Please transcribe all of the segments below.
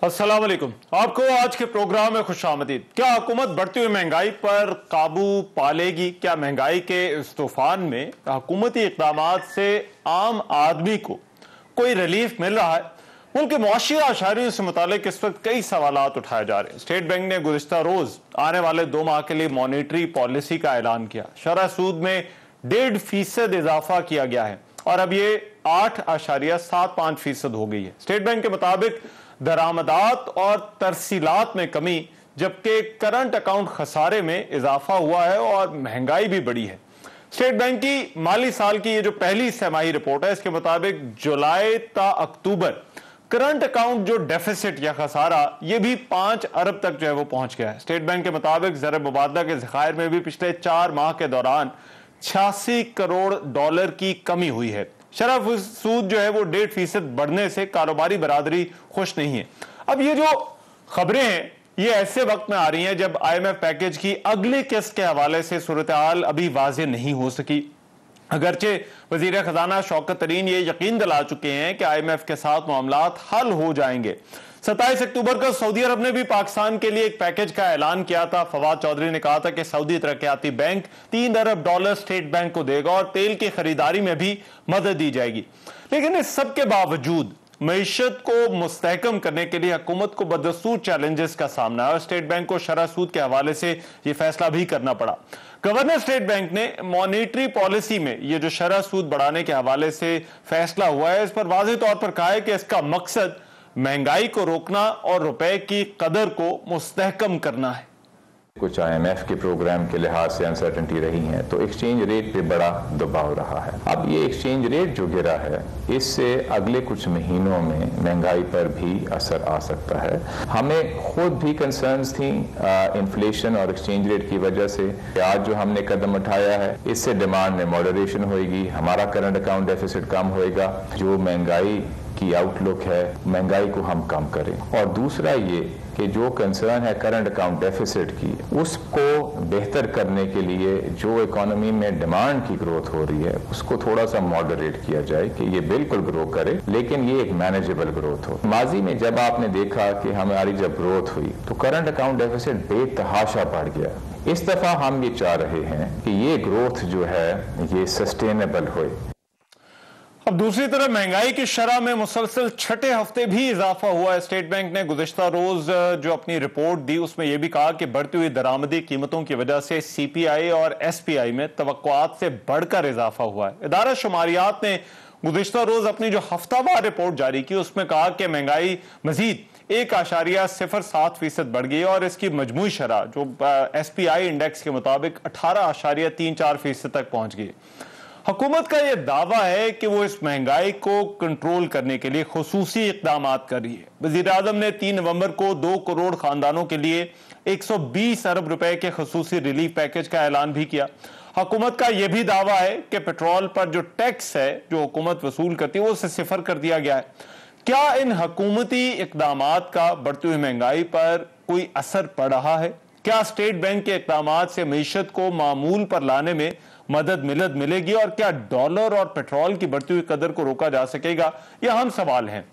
अस्सलाम वालेकुम। आपको आज के प्रोग्राम में खुशामदीद। क्या हुकूमत बढ़ती हुई महंगाई पर काबू पा लेगी? क्या महंगाई के इस तूफान में हुकूमती इक़दामात से आम आदमी को कोई रिलीफ मिल रहा है? मुल्क के मुआशी आशारियों से मुतालिक इस वक्त कई सवालात उठाए जा रहे हैं। स्टेट बैंक ने गुज़िश्ता रोज आने वाले 2 माह के लिए मॉनेटरी पॉलिसी का ऐलान किया। शरह सूद में 1.5% इजाफा किया गया है और अब ये 8.75% हो गई है। स्टेट बैंक के मुताबिक दरामदात और तरसीलात में कमी, जबकि करंट अकाउंट खसारे में इजाफा हुआ है और महंगाई भी बढ़ी है। स्टेट बैंक की माली साल की ये जो पहली छमाही रिपोर्ट है, इसके मुताबिक जुलाई ता अक्टूबर करंट अकाउंट जो डेफिसिट या खसारा ये भी 5 अरब तक जो है वो पहुंच गया है। स्टेट बैंक के मुताबिक ज़र मुबादला के ज़खायर में भी पिछले 4 माह के दौरान 86 करोड़ डॉलर की कमी हुई है। शरह सूद जो है वो 1.5% बढ़ने से कारोबारी बरादरी खुश नहीं है। अब ये जो खबरें हैं ये ऐसे वक्त में आ रही हैं जब IMF पैकेज की अगली किस्त के हवाले से सूरत हाल अभी वाज़ेह नहीं हो सकी। अगरचे वजीर खजाना शौकत तरीन ये यकीन दिला चुके हैं कि IMF के साथ मामलात हल हो जाएंगे। 27 अक्टूबर को सऊदी अरब ने भी पाकिस्तान के लिए एक पैकेज का ऐलान किया था। फवाद चौधरी ने कहा था कि सऊदी तरक्याती बैंक 3 अरब डॉलर स्टेट बैंक को देगा और तेल की खरीदारी में भी मदद दी जाएगी। लेकिन इस सब के बावजूद मईशत को मुस्तहकम करने के लिए हुकूमत को बदस्तूर चैलेंजेस का सामना है और स्टेट बैंक को शरह सूद के हवाले से यह फैसला भी करना पड़ा। गवर्नर स्टेट बैंक ने मॉनेटरी पॉलिसी में यह जो शरह सूद बढ़ाने के हवाले से फैसला हुआ है, इस पर वाज़ेह तौर पर कहा है कि इसका मकसद महंगाई को रोकना और रुपए की कदर को मुस्तहकम करना है। कुछ IMF के प्रोग्राम के लिहाज से अनसर्टेनिटी रही है तो एक्सचेंज रेट पे बड़ा दबाव रहा है। अब ये एक्सचेंज रेट जो गिरा है इससे अगले कुछ महीनों में महंगाई पर भी असर आ सकता है। हमें खुद भी कंसर्न्स थी इन्फ्लेशन और एक्सचेंज रेट की वजह से। आज जो हमने कदम उठाया है इससे डिमांड में मॉडरेशन होगी, हमारा करंट अकाउंट डेफिसिट कम होएगा, जो महंगाई की आउटलुक है महंगाई को हम कम करें। और दूसरा ये कि जो कंसर्न है करंट अकाउंट डेफिसिट की, उसको बेहतर करने के लिए जो इकोनॉमी में डिमांड की ग्रोथ हो रही है उसको थोड़ा सा मॉडरेट किया जाए कि ये बिल्कुल ग्रो करे लेकिन ये एक मैनेजेबल ग्रोथ हो। माजी में जब आपने देखा कि हमारी जब ग्रोथ हुई तो करंट अकाउंट डेफिसिट बेतहाशा बढ़ गया। इस दफा हम ये चाह रहे हैं कि ये ग्रोथ जो है ये सस्टेनेबल हो। अब दूसरी तरफ महंगाई की शरह में मुसलसल छठे हफ्ते भी इजाफा हुआ है। स्टेट बैंक ने गुज़िश्ता रोज जो अपनी रिपोर्ट दी उसमें यह भी कहा कि बढ़ती हुई दरामदी कीमतों की वजह से CPI और SPI में तवक्कुआत से बढ़कर इजाफा हुआ है। इदारा शुमारियात ने गुज़िश्ता रोज अपनी जो हफ्तावार रिपोर्ट जारी की उसमें कहा कि महंगाई मजीद 1.07% बढ़ गई और इसकी मजमूई शरह जो SPI इंडेक्स के मुताबिक 18.34% तक पहुंच गई। हुकूमत का यह दावा है कि वो इस महंगाई को कंट्रोल करने के लिए खुसूसी इक़दामात कर रही है। वज़ीर आज़म ने 3 नवंबर को 2 करोड़ खानदानों के लिए 120 अरब रुपए के खुसूसी रिलीफ पैकेज का ऐलान भी किया। हुकूमत का यह भी दावा है कि पेट्रोल पर जो टैक्स है जो हुकूमत वसूल करती है वो उसे सिफर कर दिया गया है। क्या इन हुकूमती इक़दामात का बढ़ती हुई महंगाई पर कोई असर पड़ रहा है? क्या स्टेट बैंक के इक़दामात से मईशत को मामूल पर लाने में मदद मिलेगी और क्या डॉलर और पेट्रोल की बढ़ती हुई कदर को रोका जा सकेगा? यह अहम सवाल है।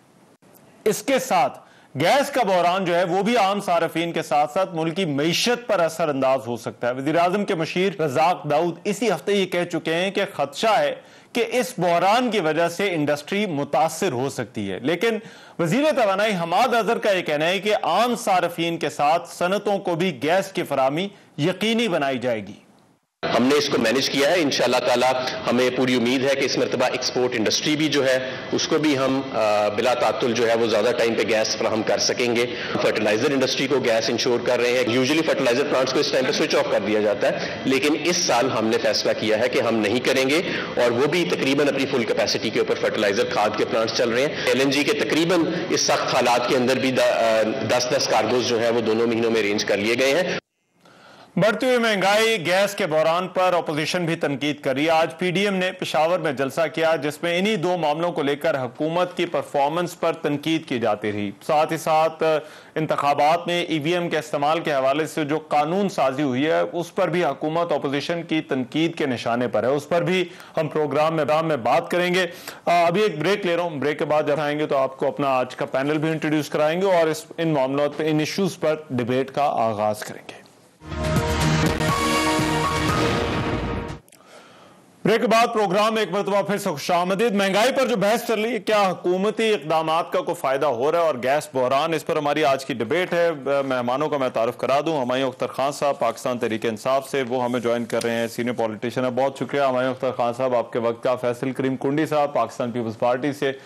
इसके साथ गैस का बहरान जो है वो भी आम सार्फिन के साथ साथ मुल्क की मईशत पर असरअंदाज हो सकता है। वज़ीर आज़म के मुशीर रज़ाक दाऊद इसी हफ्ते ये कह चुके हैं कि खदशा है कि इस बहरान की वजह से इंडस्ट्री मुतासिर हो सकती है। लेकिन वज़ीर तवानाई हमाद अज़हर का यह कहना है कि आम सार्फिन के साथ सनतों को भी गैस की फराहमी यकीनी बनाई जाएगी। हमने इसको मैनेज किया है। इंशाअल्लाह ताला हमें पूरी उम्मीद है कि इस मरतबा एक्सपोर्ट इंडस्ट्री भी जो है उसको भी हम बिला तातुल जो है वो ज़्यादा टाइम पे गैस फराहम कर सकेंगे। फर्टिलाइजर इंडस्ट्री को गैस इंश्योर कर रहे हैं। यूजुअली फर्टिलाइजर प्लांट्स को इस टाइम पे स्विच ऑफ कर दिया जाता है, लेकिन इस साल हमने फैसला किया है कि हम नहीं करेंगे और वो भी तकरीबन अपनी फुल कैपेसिटी के ऊपर फर्टिलाइजर खाद के प्लांट्स चल रहे हैं। LNG के तकरीबन इस सख्त हालात के अंदर भी 10-10 कार्गोज जो है वो दोनों महीनों में अरेंज कर लिए गए हैं। बढ़ती हुई महंगाई, गैस के बहरान पर अपोजिशन भी तनकीद करी। आज पीडीएम ने पेशावर में जलसा किया जिसमें इन्हीं दो मामलों को लेकर हुकूमत की परफॉर्मेंस पर तनकीद की जाती रही। साथ ही साथ इंतखाबात में ईवीएम के इस्तेमाल के हवाले से जो कानून साजी हुई है उस पर भी हुकूमत अपोजिशन की तनकीद के निशाने पर है। उस पर भी हम प्रोग्राम में बात करेंगे। अभी एक ब्रेक ले रहा हूँ, ब्रेक के बाद जब आएंगे तो आपको अपना आज का पैनल भी इंट्रोड्यूस कराएंगे और इन मामलों पर, इन इश्यूज पर डिबेट का आगाज करेंगे। ब्रेक के बाद प्रोग्राम में एक मरतबा फिर से खुशामदीद। महंगाई पर जो बहस चल रही है, क्या हुकूमती इकदामात का कोई फायदा हो रहा है और गैस बहरान, इस पर हमारी आज की डिबेट है। मेहमानों का मैं तारुफ करा दूं, हुमायूं अख्तर खान साहब पाकिस्तान तहरीक इंसाफ से, वो हमें ज्वाइन कर रहे हैं, सीनियर पॉलिटिशियन है। बहुत शुक्रिया हुमायूं अख्तर खान साहब आपके वक्त का। फैसल करीम कुंडी साहब पाकिस्तान पीपल्स पार्टी से,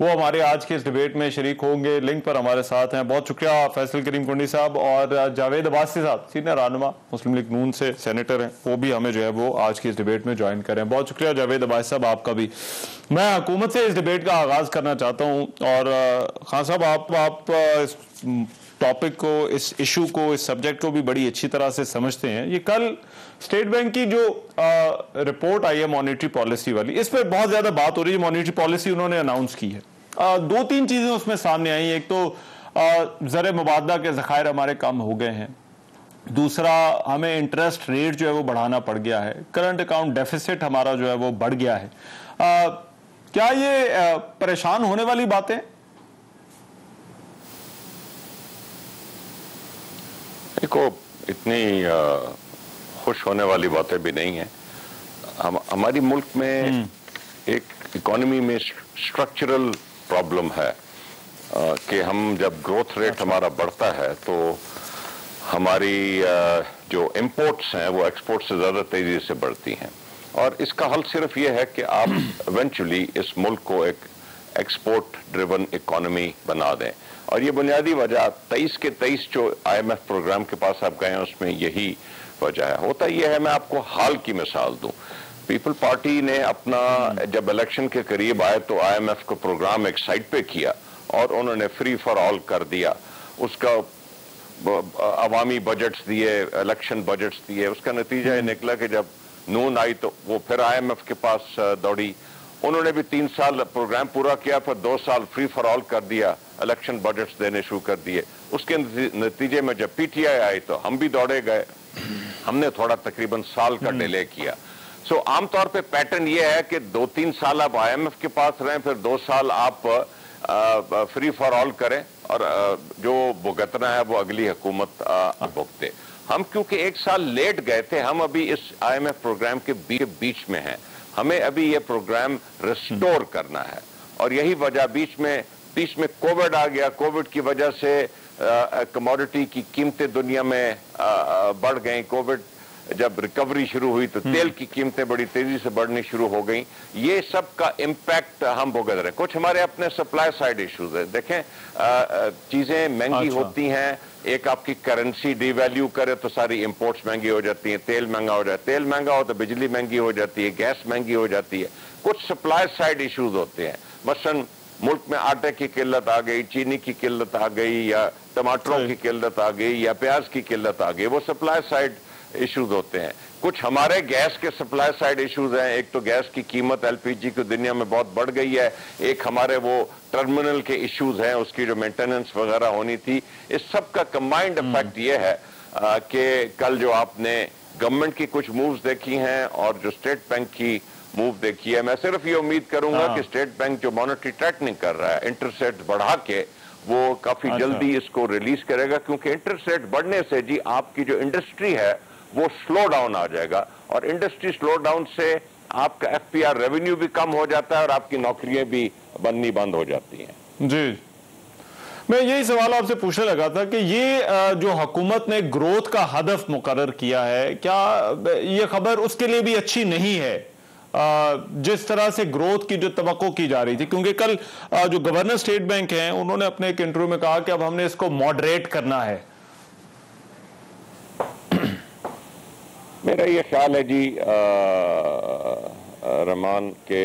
वो हमारे आज के इस डिबेट में शरीक होंगे, लिंक पर हमारे साथ हैं। बहुत शुक्रिया फैसल करीम कुंडी साहब। और जावेद अब्बासी साहब सीनियर रहनुमा मुस्लिम लीग नून से सेनेटर हैं, वो भी हमें जो है वो आज की इस डिबेट में ज्वाइन करें। बहुत शुक्रिया जावेद अब्बासी साहब आपका भी। मैं हुकूमत से इस डिबेट का आगाज करना चाहता हूँ और खान साहब आप इस टॉपिक को, इस इशू को, इस सब्जेक्ट को भी बड़ी अच्छी तरह से समझते हैं। ये कल स्टेट बैंक की जो रिपोर्ट आई है मॉनेटरी पॉलिसी वाली, इस पर बहुत ज्यादा बात हो रही है। मॉनेटरी पॉलिसी उन्होंने अनाउंस की है, दो तीन चीजें उसमें सामने आई। एक तो ज़र मुबादला के ज़खायर हमारे कम हो गए हैं, दूसरा हमें इंटरेस्ट रेट जो है वो बढ़ाना पड़ गया है, करंट अकाउंट डेफिसिट हमारा जो है वो बढ़ गया है। क्या ये परेशान होने वाली बातें? देखो, इतनी खुश होने वाली बातें भी नहीं है। हमारी मुल्क में एक इकोनॉमी में स्ट्रक्चरल प्रॉब्लम है कि हम जब ग्रोथ रेट हमारा बढ़ता है तो हमारी जो इंपोर्ट्स हैं वो एक्सपोर्ट से ज़्यादा तेज़ी से बढ़ती हैं। और इसका हल सिर्फ ये है कि आप इवेंचुअली इस मुल्क को एक एक्सपोर्ट ड्रिवन इकोनॉमी बना दें। और ये बुनियादी वजह 23 के 23 जो IMF प्रोग्राम के पास आप गए हैं उसमें यही वजह है। होता यह है, मैं आपको हाल की मिसाल दूं। पीपल पार्टी ने अपना जब इलेक्शन के करीब आए तो IMF को प्रोग्राम एक साइड पे किया और उन्होंने फ्री फॉर ऑल कर दिया। उसका अवामी बजट्स दिए, इलेक्शन बजट्स दिए। उसका नतीजा ये निकला कि जब नून आई तो वो फिर IMF के पास दौड़ी। उन्होंने भी 3 साल प्रोग्राम पूरा किया, फिर 2 साल फ्री फॉर ऑल कर दिया, इलेक्शन बजट्स देने शुरू कर दिए। उसके नतीजे में जब PTI आई तो हम भी दौड़े गए, हमने थोड़ा तकरीबन साल का डिले किया। सो आमतौर पे पैटर्न ये है कि 2-3 साल आप IMF के पास रहें, फिर 2 साल आप फ्री फॉर ऑल करें और जो भुगतना है वो अगली हुकूमत भुगते। हम क्योंकि 1 साल लेट गए थे, हम अभी इस IMF प्रोग्राम के बीच में हैं। हमें अभी ये प्रोग्राम रिस्टोर करना है और यही वजह, बीच में कोविड आ गया। कोविड की वजह से कमोडिटी की कीमतें दुनिया में बढ़ गई। कोविड जब रिकवरी शुरू हुई तो तेल की कीमतें बड़ी तेजी से बढ़नी शुरू हो गई। ये सब का इम्पैक्ट हम भुगत रहे। कुछ हमारे अपने सप्लाई साइड इश्यूज है। देखें, चीजें महंगी होती हैं। एक आपकी करेंसी डिवैल्यू करे तो सारी इंपोर्ट्स महंगी हो जाती हैं, तेल महंगा हो जाता है, तेल महंगा हो तो बिजली महंगी हो जाती है, गैस महंगी हो जाती है। कुछ सप्लाई साइड इश्यूज होते हैं। मसलन मुल्क में आटे की किल्लत आ गई, चीनी की किल्लत आ गई, या टमाटरों की किल्लत आ गई, या प्याज की किल्लत आ गई, वो सप्लाई साइड इश्यूज होते हैं। कुछ हमारे गैस के सप्लाई साइड इश्यूज हैं। एक तो गैस की कीमत LPG की दुनिया में बहुत बढ़ गई है, एक हमारे वो टर्मिनल के इश्यूज हैं, उसकी जो मेंटेनेंस वगैरह होनी थी। इस सब का कंबाइंड इफेक्ट ये है कि कल जो आपने गवर्नमेंट की कुछ मूव्स देखी हैं और जो स्टेट बैंक की मूव देखी है, मैं सिर्फ ये उम्मीद करूंगा कि स्टेट बैंक जो मॉनेटरी टाइटनिंग कर रहा है, इंटरेस्ट रेट बढ़ा के, वो काफी जल्दी इसको रिलीज करेगा। क्योंकि इंटरेस्ट रेट बढ़ने से जी आपकी जो इंडस्ट्री है वो स्लो डाउन आ जाएगा और इंडस्ट्री स्लो डाउन से आपका FPR रेवेन्यू भी कम हो जाता है और आपकी नौकरियां भी बननी बंद हो जाती हैं। जी, मैं यही सवाल आपसे पूछने लगा था कि ये जो हुकूमत ने ग्रोथ का हदफ मुकर्रर किया है, क्या ये खबर उसके लिए भी अच्छी नहीं है जिस तरह से ग्रोथ की जो तवक्को की जा रही थी? क्योंकि कल जो गवर्नर स्टेट बैंक हैं उन्होंने अपने एक इंटरव्यू में कहा कि अब हमने इसको मॉडरेट करना है। मेरा ये ख्याल है जी रहमान के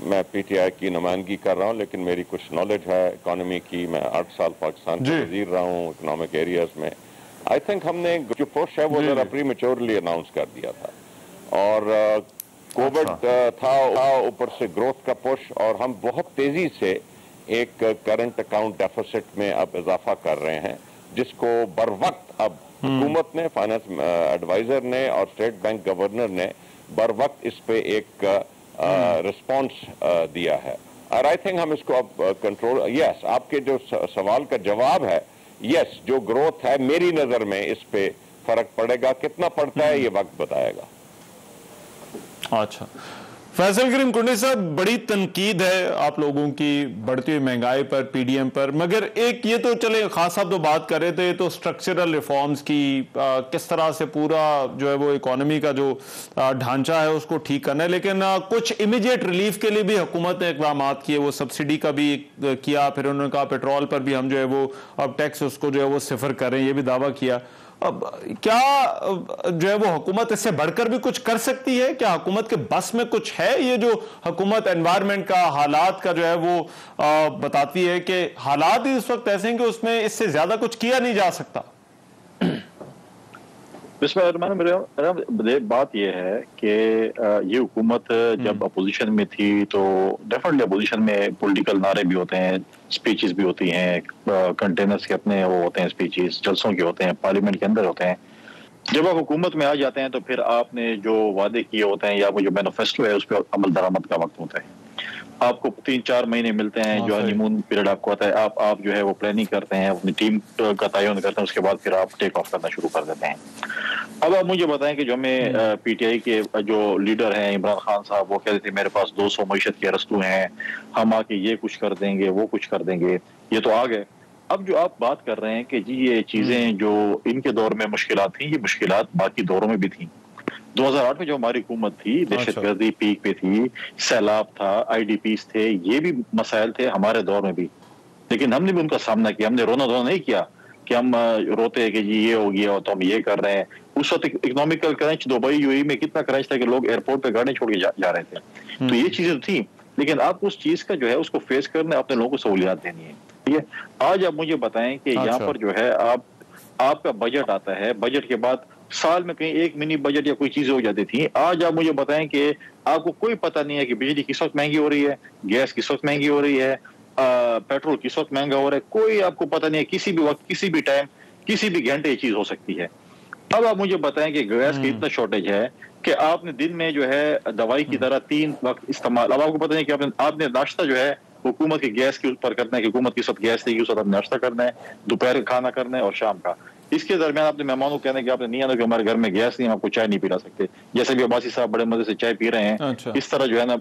मैं PTI की नुमाइंदगी कर रहा हूँ, लेकिन मेरी कुछ नॉलेज है इकोनॉमी की। मैं 8 साल पाकिस्तान का वजीर रहा हूँ इकोनॉमिक एरियाज में। आई थिंक हमने जो पुश है वो जरा प्रीमेच्योरली अनाउंस कर दिया था, और कोविड था ऊपर से ग्रोथ का पुश, और हम बहुत तेजी से एक करंट अकाउंट डेफिसिट में अब इजाफा कर रहे हैं, जिसको बर वक्त अब हुकूमत ने, फाइनेंस एडवाइजर ने और स्टेट बैंक गवर्नर ने बर वक्त इस पे एक रिस्पॉन्स दिया है। और आई थिंक हम इसको अब कंट्रोल, यस, आपके जो सवाल का जवाब है, यस, जो ग्रोथ है मेरी नजर में इस पे फर्क पड़ेगा, कितना पड़ता है ये वक्त बताएगा। अच्छा, फैसल करीम कुंडी साहब, बड़ी तनकीद है आप लोगों की बढ़ती हुई महंगाई पर, पीडीएम पर, मगर एक ये तो चले, खास साहब तो बात कर रहे थे तो स्ट्रक्चरल रिफॉर्म्स की, किस तरह से पूरा जो है वो इकोनॉमी का जो ढांचा है उसको ठीक करना है, लेकिन कुछ इमीडिएट रिलीफ के लिए भी हुकूमत ने इकदाम किए, वो सब्सिडी का भी किया, फिर उन्होंने कहा पेट्रोल पर भी हम जो है वो अब टैक्स उसको जो है वो सिफर कर रहे हैं, ये भी दावा किया। अब क्या जो है वो हुकूमत इससे बढ़कर भी कुछ कर सकती है? क्या हुकूमत के बस में कुछ है? ये जो हुकूमत एनवायरनमेंट का, हालात का जो है वो बताती है कि हालात ही इस वक्त ऐसे हैं कि उसमें इससे ज्यादा कुछ किया नहीं जा सकता। बात यह है कि ये हुकूमत जब अपोजिशन में थी तो डेफिनेटली अपोजिशन में पॉलिटिकल नारे भी होते हैं, स्पीचेस भी होती हैं, कंटेनर्स के अपने वो होते हैं, स्पीचेस जलसों के होते हैं, पार्लियामेंट के अंदर होते हैं। जब आप हुकूमत में आ जाते हैं तो फिर आपने जो वादे किए होते हैं या वो जो मैनिफेस्टो है उस पर अमल दरामद का वक्त होता है। आपको 3-4 महीने मिलते हैं, जो हनीमून पीरियड आपको आता है, आप जो है वो प्लानिंग करते हैं, अपनी टीम का तयन करते हैं, उसके बाद फिर आप टेक ऑफ करना शुरू कर देते हैं। अब आप मुझे बताएं कि जो हमें पीटीआई के जो लीडर हैं इमरान खान साहब, वो कहते थे मेरे पास 200 मईशत के रस्तू हैं, हम आके ये कुछ कर देंगे, वो कुछ कर देंगे, ये तो आ गए। अब जो आप बात कर रहे हैं कि जी ये चीजें जो इनके दौर में मुश्किलात थी, ये मुश्किलात बाकी दौरों में भी थी। 2008 में जो हमारी हुकूमत थी, दहशतगर्दी पीक पे थी, सैलाब था, आईडीपीस थे, ये भी मसाइल थे हमारे दौर में भी, लेकिन हमने भी उनका सामना किया। हमने रोना धोना नहीं किया कि हम रोते हैं कि जी ये हो गया तो हम ये कर रहे हैं। उस वक्त इकोनॉमिकल क्रंच, दुबई यूएई में कितना क्रंच था कि लोग एयरपोर्ट पे गाड़ी छोड़ के जा रहे थे। तो ये चीजें थी, लेकिन आप उस चीज का जो है उसको फेस करने, अपने लोगों को सहूलियत देनी है। ठीक है, आज आप मुझे बताएं कि यहाँ पर जो है आपका बजट आता है, बजट के बाद साल में कहीं एक मिनी बजट या कोई चीजें हो जाती थी। आज आप मुझे बताएं कि आपको कोई पता नहीं है कि बिजली किस वक्त महंगी हो रही है, गैस किस वक्त महंगी हो रही है, पेट्रोल किस वक्त महंगा हो रहा है, कोई आपको पता नहीं है। किसी भी वक्त, किसी भी टाइम, किसी भी घंटे ये चीज हो सकती है। अब आप मुझे बताएं कि गैस की इतना शॉर्टेज है कि आपने दिन में जो है दवाई की तरह 3 वक्त इस्तेमाल। अब आपको पता नहीं कि आपने नाश्ता जो है हुकूमत की गैस के ऊपर करना है कि हुकूमत किस वक्त गैस देगी, उस वक्त आपने नाश्ता करना है, दोपहर का खाना करना है और शाम का। इसके दरमियान आपने मेहमानों को कहना है कि आपने नहीं आना कि हमारे घर में गैस नहीं, हम आपको चाय नहीं पिला सकते। जैसे भी अब्बासी साहब बड़े मजे से चाय पी रहे हैं, अच्छा। इस तरह जो है ना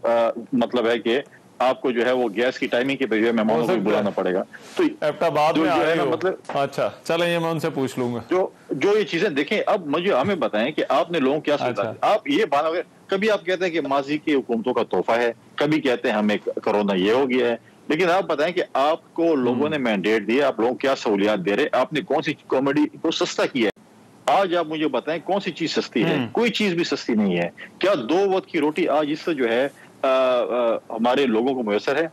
मतलब है कि आपको जो है वो गैस की टाइमिंग के पे जो है मेहमानों को बुलाना पड़ेगा। तो बाद में जो है ना मतलब, अच्छा चलें, ये मैं उनसे पूछ लूंगा। जो ये चीजें देखें, अब मुझे हमें बताएं कि आपने लोगों को क्या सोचा। आप ये बहाना, कभी आप कहते हैं कि माजी की हुकूमतों का तोहफा है, कभी कहते हैं हमें कोरोना ये हो गया है, लेकिन आप बताएं कि आपको लोगों ने मैंडेट दिया, आप लोगों को क्या सहूलियात दे रहे, आपने कौन सी कॉमेडी को सस्ता किया है। आज आप मुझे बताएं कौन सी चीज सस्ती है? कोई चीज भी सस्ती नहीं है। क्या 2 वक्त की रोटी आज इससे जो है हमारे लोगों को मुयसर है?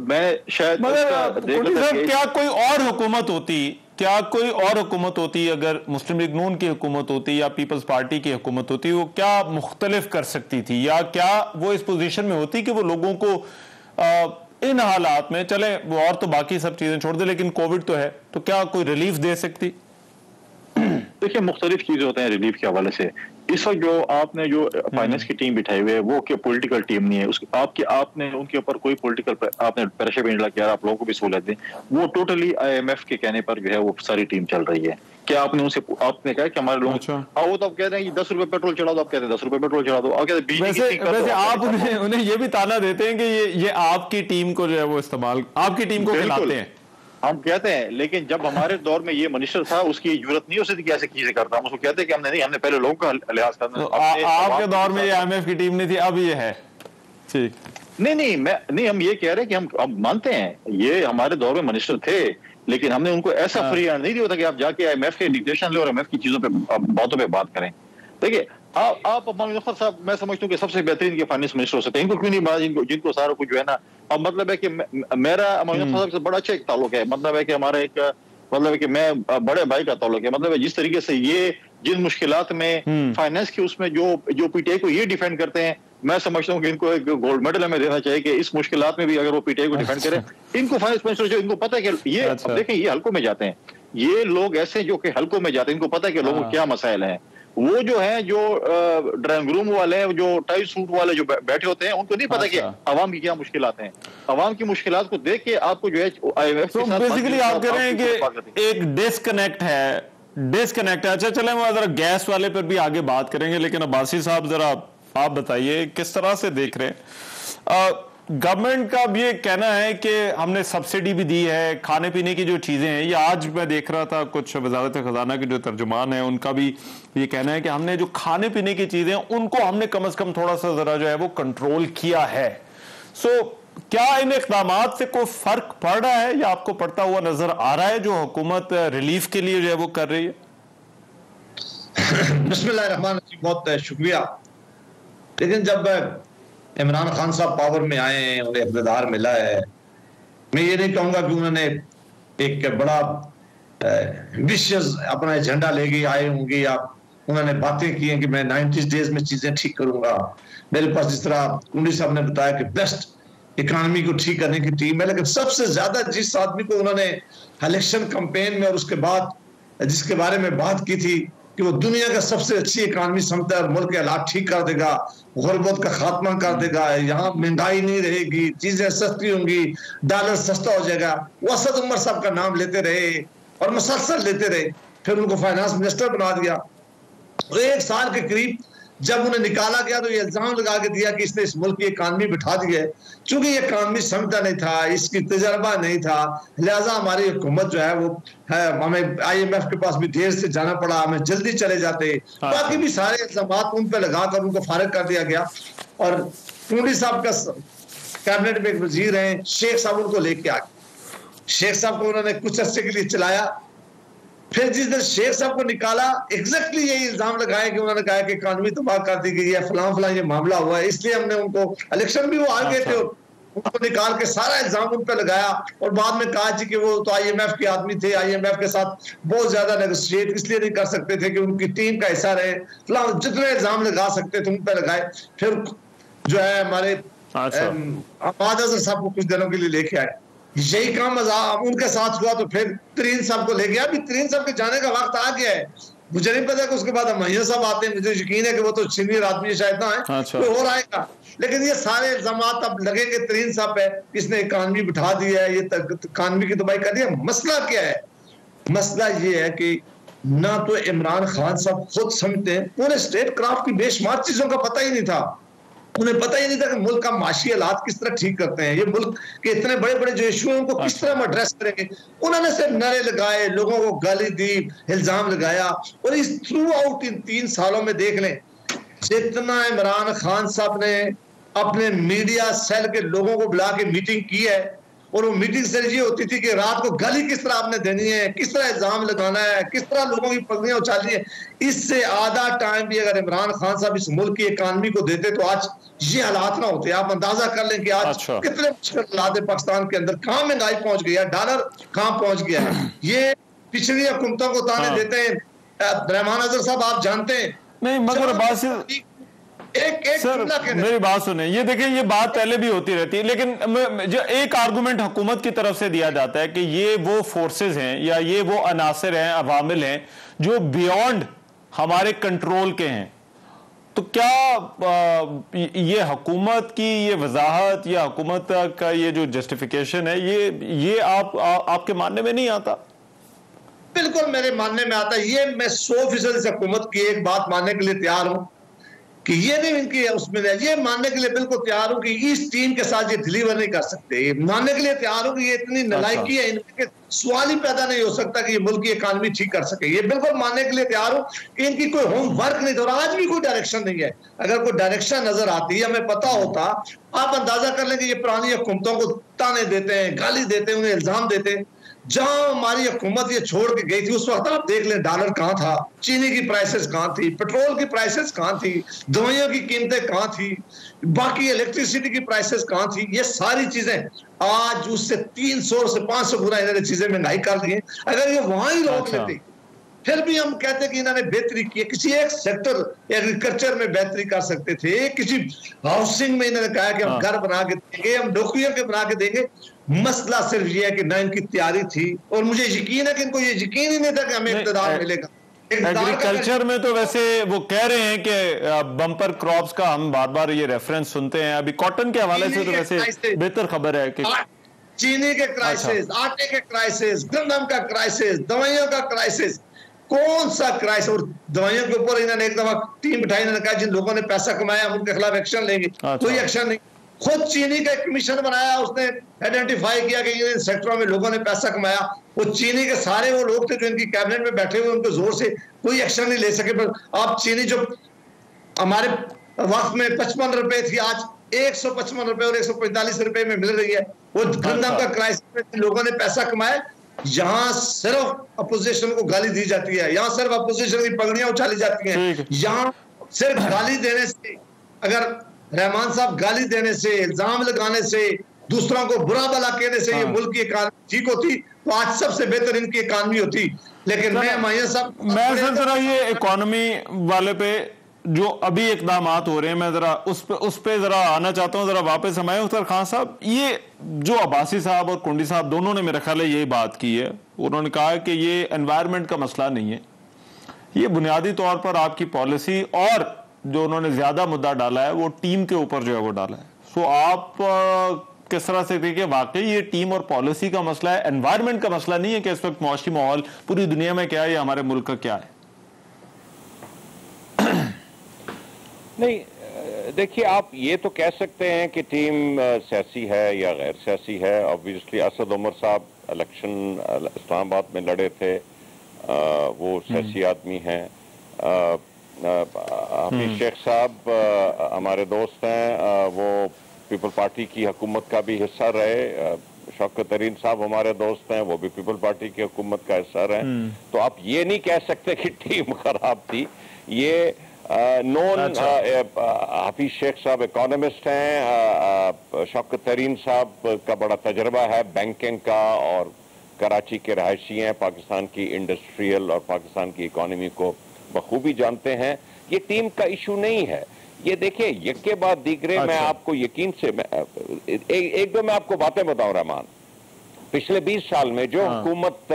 मैं शायद क्या कोई और हुकूमत होती, क्या कोई और हुकूमत होती, अगर मुस्लिम लीग नून की हुकूमत होती या पीपल्स पार्टी की हुकूमत होती, वो क्या मुख्तलिफ कर सकती थी, या क्या वो इस पोजीशन में होती कि वो लोगों को इन हालात में, चले वो और तो बाकी सब चीजें छोड़ दे, लेकिन कोविड तो है, तो क्या कोई रिलीफ दे सकती? देखिए, मुख्तलिफ चीजें होते हैं रिलीफ के हवाले से। इस वक्त जो आपने जो फाइनेंस की टीम बिठाई हुई है वो क्या पॉलिटिकल टीम नहीं है, आपने उनके ऊपर कोई पॉलिटिकल आपने प्रेशर भी नहीं डाला कि आप लोगों को भी सहूलियत दें। वो टोटली IMF के कहने पर जो है वो सारी टीम चल रही है। क्या आपने उनसे आपने कहा कि हमारे लोग वो तो आप कह रहे हैं कि 10 रुपए पेट्रोल चढ़ा दो, आप कहते हैं 10 रुपए पेट्रोल चढ़ा दो। वैसे आप उन्हें ये भी ताना देते हैं कि ये आपकी टीम को जो है वो इस्तेमाल, आपकी टीम को खिलाते हैं। हम कहते हैं, लेकिन जब हमारे दौर में ये मिनिस्टर था उसकी जरूरत नहीं होती थी कि ऐसे चीजें करता। हम उसको कहते हैं कि हमने नहीं, हमने पहले लोगों का लिहाज करना। आपके दौर में ये IMF की टीम नहीं थी, अब ये है। ठीक, नहीं हम ये कह रहे हैं कि हम मानते हैं ये हमारे दौर में मिनिस्टर थे, लेकिन हमने उनको ऐसा फ्री हैंड नहीं दिया था कि आप जाके IMF के डिक्टेशन ले और IMF की चीजों पे, बातों पे बात करें। देखिए, आप मुजफ्फर साहब, मैं समझता हूँ कि सबसे बेहतरीन के फाइनेंस मिनिस्टर हो सकते हैं। इनको क्यों नहीं बात, जिनको सारा कुछ जो है ना, अब मतलब है कि मेरा मुजफ्फर साहब से बड़ा अच्छा एक ताल्लुक है। मतलब है कि हमारा एक मतलब कि मैं बड़े भाई का ताल्लुक है, मतलब जिस तरीके से ये जिन मुश्किलात में फाइनेंस की उसमें जो पीटीआई को ये डिफेंड करते हैं, मैं समझता हूँ कि इनको एक गोल्ड मेडल हमें देना चाहिए कि इस मुश्किलात में भी अगर वो पीटीआई को डिफेंड करें। इनको फाइनेंस मिनिस्टर जो इनको पता है कि ये अब देखें ये हल्कों में जाते हैं, ये लोग ऐसे जो कि हल्कों में जाते हैं, इनको पता है कि लोगों को क्या मसाइल हैं। वो जो है जो ड्राइंग रूम वाले हैं, जो टाई सूट वाले जो बैठे होते हैं, उनको नहीं पता कि अवाम की क्या मुश्किलात हैं। अवाम की मुश्किलात को देख के आपको जो है IMF के साथ बेसिकली आप कह रहे हैं कि एक डिस्कनेक्ट है। अच्छा चले हम जरा गैस वाले पर भी आगे बात करेंगे, लेकिन अब्बासी साहब जरा आप बताइए किस तरह से देख रहे हैं। गवर्नमेंट का भी ये कहना है कि हमने सब्सिडी भी दी है, खाने पीने की जो चीजें हैं, ये आज मैं देख रहा था कुछ वजारत खजाना के जो तर्जुमान है उनका भी ये कहना है कि हमने जो खाने पीने की चीजें हैं उनको हमने कम से कम थोड़ा सा जरा जो है वो कंट्रोल किया है। सो क्या इन इक़दामात से कोई फर्क पड़ रहा है या आपको पड़ता हुआ नजर आ रहा है जो हुकूमत रिलीफ के लिए जो है वो कर रही है? बिस्मिल्लाहिर्रहमानिर्रहीम, बहुत शुक्रिया। लेकिन जब इमरान खान साहब पावर में आए हैं, उन्हें इक़्तिदार मिला है, मैं ये नहीं कहूँगा कि उन्होंने एक बड़ा विशेष अपना एजेंडा लेके आए होंगे या उन्होंने बातें की हैं कि मैं 90 डेज में चीजें ठीक करूंगा। मेरे पास जिस तरह कुंडी साहब ने बताया कि बेस्ट इकोनॉमी को ठीक करने की टीम है, लेकिन सबसे ज्यादा जिस आदमी को उन्होंने इलेक्शन कैंपेन में और उसके बाद जिसके बारे में बात की थी कि वो दुनिया का सबसे अच्छी इकोनॉमी समझता है और मुल्क के हालात ठीक कर देगा, गुर्बत का खात्मा कर देगा, यहाँ महंगाई नहीं रहेगी, चीजें सस्ती होंगी, डॉलर सस्ता हो जाएगा, वो असद उमर साहब का नाम लेते रहे और मुसलसल लेते रहे। फिर उनको फाइनेंस मिनिस्टर बना दिया। तो 1 साल के करीब जब उन्हें निकाला गया तो ये इल्जाम लगा के दिया कि इसने इस मुल्क की इकानमी बिठा दी है। चूंकि ये इकानमी समझता नहीं था, इसकी तजर्बा नहीं था, लिहाजा हमारी हुकूमत जो है वो है, हमें IMF के पास भी देर से जाना पड़ा, हमें जल्दी चले जाते। बाकी भी सारे इल्जाम उन पर लगाकर उनको फारिग कर दिया गया। और कुंडी साहब का कैबिनेट में एक वजीर हैं, शेख साहब उनको लेके आ गए। शेख साहब को उन्होंने कुछ अर्से के लिए चलाया। फिर जिस दिन शेख साहब को निकाला, एग्जैक्टली यही इल्जाम लगाया कि उन्होंने कहा कि इकानमी तबाह कर दी गई है, फलां फलां ये मामला हुआ है, इसलिए हमने उनको इलेक्शन भी वो आ गए थे, उनको निकाल के सारा इल्जाम उन पर लगाया। और बाद में कहा जी कि वो तो IMF के आदमी थे, IMF के साथ बहुत ज्यादा नेगोशिएट इसलिए नहीं कर सकते थे कि उनकी टीम का हिस्सा रहे, जितने इल्जाम लगा सकते थे उन पर लगाए। फिर जो है हमारे अहमद अजहर साहब को कुछ दिनों के लिए लेके आए, यही काम उनके साथ हुआ। तो फिर तरीन साहब को ले गया। अभी तरीन साहब के जाने का वक्त आ गया है, मुझे नहीं पता कि उसके बाद महिया साहब आते हैं, मुझे यकीन है कि वो तो सीनियर आदमी शायद ना है, कोई और आएगा। लेकिन ये सारे इल्जाम अब लगेंगे तरीन साहब पे, इसने इकानमी बिठा दी है, ये इकानमी की तबाही कर दी है। मसला क्या है? मसला ये है कि ना तो इमरान खान साहब खुद समझते हैं, पूरे स्टेट क्राफ्ट की बेशुमार चीजों का पता ही नहीं था। उन्हें पता ही नहीं था कि मुल्क का माशी हालात किस तरह ठीक करते हैं, ये मुल्क के इतने बड़े बड़े जो इशू हैं उनको किस तरह हम एड्रेस करेंगे। उन्होंने सिर्फ नारे लगाए, लोगों को गाली दी, इल्जाम लगाया। और इस थ्रू आउट इन 3 सालों में देख लें, जितना इमरान खान साहब ने अपने मीडिया सेल के लोगों को बुला के मीटिंग की है, और वो मीटिंग से ये होती थी कि रात को गाली किस तरह आपने देनी है, किस तरह इल्जाम लगाना है, किस तरह लोगों की पगड़ियां उछालनी है, इससे आधा टाइम भी अगर इमरान खान साहब इस मुल्क की इकानमी को देते तो आज ये हालात ना होते। आप अंदाजा कर लें कि आज कितने मुश्किल हालात है पाकिस्तान के अंदर, कहां महंगाई पहुंच गई है, डॉलर कहां पहुंच गया है। ये पिछली हुकूमतों को ताने देते हैं। रहमान अजहर साहब आप जानते हैं नहीं, मगर सर मेरी बात सुने, ये देखिए ये बात पहले भी होती रहती है, लेकिन जो एक आर्गुमेंट हुकूमत की तरफ से दिया जाता है कि ये वो फोर्सेस हैं या ये वो अनासिर हैं, अवामिल हैं जो बियॉन्ड हमारे कंट्रोल के हैं। तो क्या ये हुकूमत की ये वजाहत या हुकूमत का ये जो जस्टिफिकेशन है ये आपके मानने में नहीं आता? बिल्कुल मेरे मानने में आता है। ये मैं 100% हुकूमत की एक बात मानने के लिए तैयार हूं कि ये नहीं इनकी उसमें, ये मानने के लिए बिल्कुल तैयार हूं कि इस टीम के साथ ये डिलीवर नहीं कर सकते। ये मानने के लिए तैयार हूं कि ये इतनी नालायकी है, इनके सवाल ही पैदा नहीं हो सकता कि ये मुल्क की इकानमी ठीक कर सके। ये बिल्कुल मानने के लिए तैयार हूं कि इनकी कोई होमवर्क नहीं था, और आज भी कोई डायरेक्शन नहीं है। अगर कोई डायरेक्शन नजर आती है, हमें पता होता, आप अंदाजा कर लेंगे ये पुरानी हुकूमतों को ताने देते हैं, गाली देते हैं, उन्हें इल्जाम देते हैं। जहां हमारी हुकूमत ये छोड़ के गई थी उस वक्त आप देख लें डॉलर कहां था, चीनी की प्राइसेस कहां थी, पेट्रोल की प्राइसेस कहां थी, दवाइयों की कीमतें कहां थी, बाकी इलेक्ट्रिसिटी की प्राइसेस कहां थी। ये सारी चीजें आज उससे 300 से 500 गुना इन्होंने चीजें महंगाई कर दी हैं। अगर ये वहां ही रोक लेते फिर भी हम कहते हैं कि इन्होंने बेहतरी की। किसी एक सेक्टर एग्रीकल्चर में बेहतरी कर सकते थे, किसी हाउसिंग में इन्होंने कहा कि हम घर बना के देंगे, हम नौकरियों के बना के देंगे। मसला सिर्फ ये है कि ना इनकी तैयारी थी, और मुझे यकीन है कि इनको ये यकीन ही नहीं था कि हमें इक़्तिदार मिलेगा। एग्रीकल्चर में तो वैसे वो कह रहे हैं कि बम्पर क्रॉप्स का हम बार बार ये रेफरेंस सुनते हैं। अभी कॉटन के हवाले से तो वैसे बेहतर खबर है कि चीनी के क्राइसिस, आटे के क्राइसिस, गंदम का क्राइसिस, दवाइयों का क्राइसिस, कौन सा क्राइसिस। और दवाइयों के ऊपर इन्होंने एक दफा टीम बिठाई, इन्होंने कहा जिन लोगों ने पैसा कमाया हम उनके खिलाफ एक्शन लेंगे। कोई एक्शन नहीं। खुद चीनी का कमीशन बनाया, उसने आइडेंटिफाई किया कि इन सेक्टरों में लोगों ने पैसा कमाया। वो चीनी के सारे वो लोग थे जो इनकी कैबिनेट में बैठे हुए, उनके जोर से कोई एक्शन नहीं ले सके। पर आप चीनी जो हमारे वक्त में 55 रुपए थी, आज 155 रुपए और 145 रुपए में मिल रही है। वो गंदम का क्राइसिस में लोगों ने पैसा कमाया। यहाँ सिर्फ अपोजिशन को गाली दी जाती है, यहाँ सिर्फ अपोजिशन की पगड़ियां उछाली जाती हैं। यहाँ सिर्फ गाली देने से, अगर रहमान साहब गाली देने से, इल्जाम लगाने से, दूसरों को बुरा भला कहने से ये मुल्क की इकानमी ठीक होती तो आज सबसे बेहतर इनकी इकानमी होती। लेकिन मैं जरा ये इकोनॉमी वाले पे जो अभी इकदाम हो रहे हैं, मैं जरा उस पे जरा आना चाहता हूं। जरा वापस हम आए उख्तर खान साहब, ये जो अब्बासी साहब और कुंडी साहब दोनों ने मेरे ख्याल है यही बात की है। उन्होंने कहा कि ये एनवायरनमेंट का मसला नहीं है, ये बुनियादी तौर पर आपकी पॉलिसी, और जो उन्होंने ज्यादा मुद्दा डाला है वो टीम के ऊपर जो है वो डाला है। सो आप किस तरह से देखिए, वाकई ये टीम और पॉलिसी का मसला है, एनवायरनमेंट का मसला नहीं है कि इस वक्त मुआशी माहौल पूरी दुनिया में क्या है या हमारे मुल्क का क्या है? नहीं, देखिए, आप ये तो कह सकते हैं कि टीम सियासी है या गैर सियासी है। ऑब्वियसली असद उमर साहब इलेक्शन इस्लामाबाद में लड़े थे, वो सियासी आदमी हैं। हफीज शेख साहब हमारे दोस्त हैं, वो पीपल पार्टी की हुकूमत का भी हिस्सा रहे। शौकत तरीन साहब हमारे दोस्त हैं, वो भी पीपल पार्टी की हुकूमत का हिस्सा रहे। तो आप ये नहीं कह सकते कि टीम खराब थी। ये नॉन हफीज शेख साहब इकोनॉमिस्ट हैं, शौकत तरीन साहब का बड़ा तजर्बा है बैंकिंग का, और कराची के रहायशी हैं, पाकिस्तान की इंडस्ट्रियल और पाकिस्तान की इकोनॉमी को बखूबी जानते हैं। ये टीम का इशू नहीं है। ये देखिए, एक के बाद दीगरे मैं आपको यकीन से एक दो मैं आपको बातें बताऊं रहमान। पिछले 20 साल में जो हुकूमत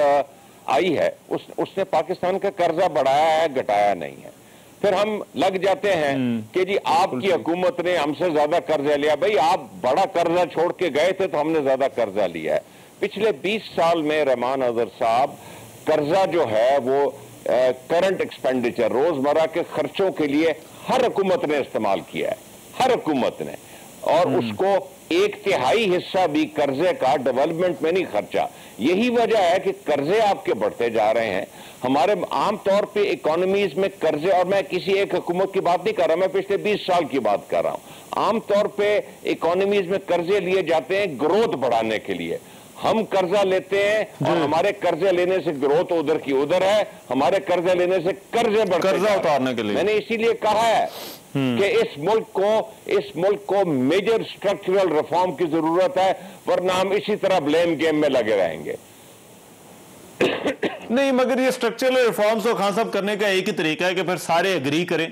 आई है उसने पाकिस्तान का कर्जा बढ़ाया है, घटाया नहीं है। फिर हम लग जाते हैं कि जी आपकी हुकूमत ने हमसे ज्यादा कर्जा लिया। भाई, आप बड़ा कर्जा छोड़ के गए थे तो हमने ज्यादा कर्जा लिया है। पिछले 20 साल में रहमान अजहर साहब कर्जा जो है वो करंट एक्सपेंडिचर, रोजमर्रा के खर्चों के लिए हर हुकूमत ने इस्तेमाल किया है, हर हुकूमत ने, और उसको 1/3 हिस्सा भी कर्जे का डेवलपमेंट में नहीं खर्चा। यही वजह है कि कर्जे आपके बढ़ते जा रहे हैं। हमारे आम तौर पे इकोनॉमीज में कर्जे, और मैं किसी एक हुकूमत की बात नहीं कर रहा, मैं पिछले 20 साल की बात कर रहा हूं। आम तौर पे इकोनॉमीज में कर्जे लिए जाते हैं ग्रोथ बढ़ाने के लिए। हम कर्जा लेते हैं और हमारे कर्जे लेने से ग्रोथ उधर की उधर है, हमारे कर्जे लेने से कर्जे बढ़ते, कर्जा उतारने के लिए। मैंने इसीलिए कहा है कि इस मुल्क को मेजर स्ट्रक्चरल रिफॉर्म की जरूरत है, वरना हम इसी तरह ब्लेम गेम में लगे रहेंगे। नहीं, मगर ये स्ट्रक्चरल रिफॉर्म्स तो खान साहब करने का एक ही तरीका है कि फिर सारे एग्री करें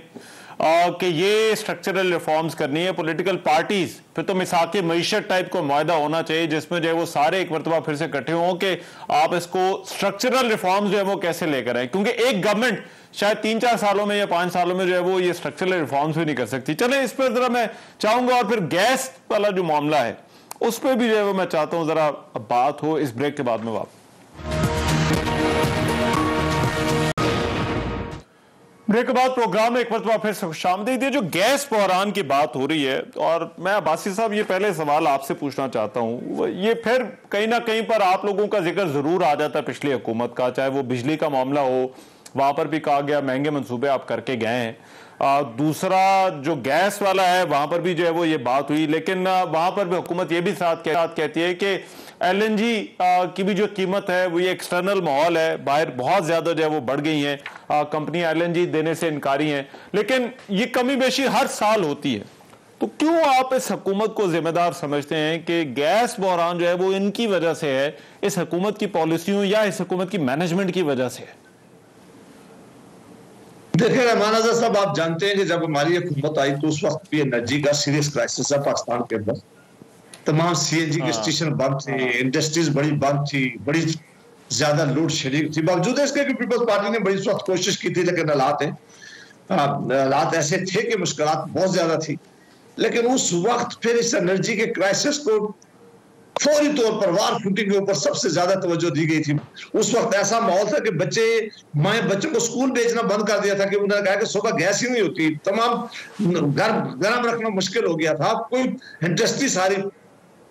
कि ये स्ट्रक्चरल रिफॉर्म्स करनी है। पॉलिटिकल पार्टीज फिर तो मिसाक मईशत टाइप को मुआहदा होना चाहिए जिसमें जो है वो सारे एक मरतबा फिर से इकट्ठे हों कि आप इसको स्ट्रक्चरल रिफॉर्म्स जो है वो कैसे लेकर आए, क्योंकि एक गवर्नमेंट शायद 3-4 सालों में या 5 सालों में जो है वो ये स्ट्रक्चरल रिफॉर्म्स भी नहीं कर सकती। चले इस पर जरा मैं चाहूंगा, और फिर गैस वाला जो मामला है उस पर भी जो है वो मैं चाहता हूं जरा बात हो इस ब्रेक के बाद में। वापस ब्रेक के बाद प्रोग्राम में एक मरतबा फिर खुशामदीद। जो गैस बहरान की बात हो रही है, और मैं अब्बासी साहब ये पहले सवाल आपसे पूछना चाहता हूं, ये फिर कहीं ना कहीं पर आप लोगों का जिक्र जरूर आ जाता है पिछली हुकूमत का, चाहे वो बिजली का मामला हो, वहां पर भी कहा गया महंगे मंसूबे आप करके गए हैं, दूसरा जो गैस वाला है वहां पर भी जो है वो ये बात हुई, लेकिन वहां पर भी हुकूमत ये भी साथ कहती है कि एलएनजी की भी जो कीमत है वो ये एक्सटर्नल माहौल है, बाहर बहुत ज्यादा जो है वो बढ़ गई है, कंपनी एलएनजी देने से इनकारी हैं, लेकिन ये कमी बेशी हर साल होती है। तो क्यों आप इस हुकूमत को जिम्मेदार समझते हैं कि गैस बहरान जो है वो इनकी वजह से है, इस हुकूमत की पॉलिसियों या इस हुकूमत की मैनेजमेंट की वजह से है? देखिए रहमान आज़ाद साहब, आप जानते हैं कि जब हमारी हुकूमत आई तो उस वक्त भी एनर्जी का सीरियस क्राइसिस है पाकिस्तान के अंदर। तमाम सीएनजी के स्टेशन बंद थे, इंडस्ट्रीज बड़ी बंद थी, बड़ी ज्यादा लोड शेडिंग थी। बावजूद इसके कि पीपल्स पार्टी ने बड़ी वक्त कोशिश की थी, लेकिन हालात ऐसे थे कि मुश्किलात बहुत ज्यादा थी। लेकिन उस वक्त फिर इस एनर्जी के क्राइसिस को फौरी तौर पर वार फूटिंग के ऊपर सबसे ज्यादा तवज्जो दी गई थी। उस वक्त ऐसा माहौल था कि बच्चों को स्कूल भेजना बंद कर दिया था कि उन्होंने कहा कि सुबह गैस ही नहीं होती, तमाम घर गर्म रखना मुश्किल हो गया था, कोई इंडस्ट्री सारी।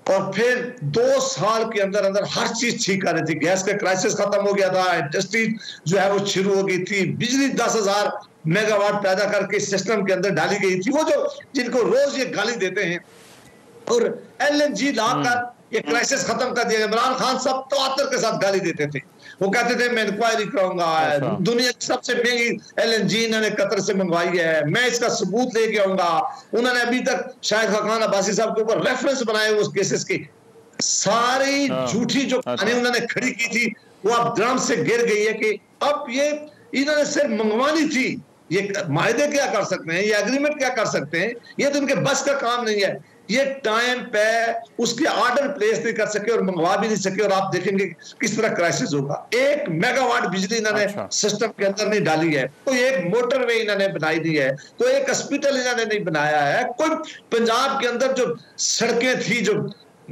और फिर 2 साल के अंदर अंदर हर चीज ठीक कर रही थी, गैस का क्राइसिस खत्म हो गया था, इंडस्ट्री जो है वो शुरू हो गई थी, बिजली 10,000 मेगावाट पैदा करके सिस्टम के अंदर डाली गई थी। वो जो जिनको रोज ये गाली देते हैं और एलएनजी लाकर ये क्राइसिस खत्म कर दिया। इमरान खान साहब तवातर के साथ गाली देते थे, वो कहते थे मैं इंक्वायरी कराऊंगा, दुनिया की सबसे महंगी एलएनजी इन्होंने कतर से मंगवाई है, मैं इसका सबूत लेके आऊंगा। उन्होंने अभी तक शाहिद खान अब्बासी साहब के ऊपर रेफरेंस बनाए उस केसेस की, सारी झूठी जो कहानी उन्होंने खड़ी की थी वो अब ड्रम से गिर गई है कि अब ये इन्होंने सिर्फ मंगवानी थी, ये मायदे क्या कर सकते हैं, ये एग्रीमेंट क्या कर सकते हैं, ये तो उनके बस का काम नहीं है। ये टाइम पे उसके ऑर्डर प्लेस नहीं कर सके और मंगवा भी नहीं सके, और आप देखेंगे किस तरह क्राइसिस होगा। 1 मेगावाट बिजली इन्होंने सिस्टम के अंदर नहीं डाली है, कोई एक मोटरवे इन्होंने बनाई नहीं है, तो एक हॉस्पिटल इन्होंने नहीं बनाया है, कोई पंजाब के अंदर जो सड़कें थी जो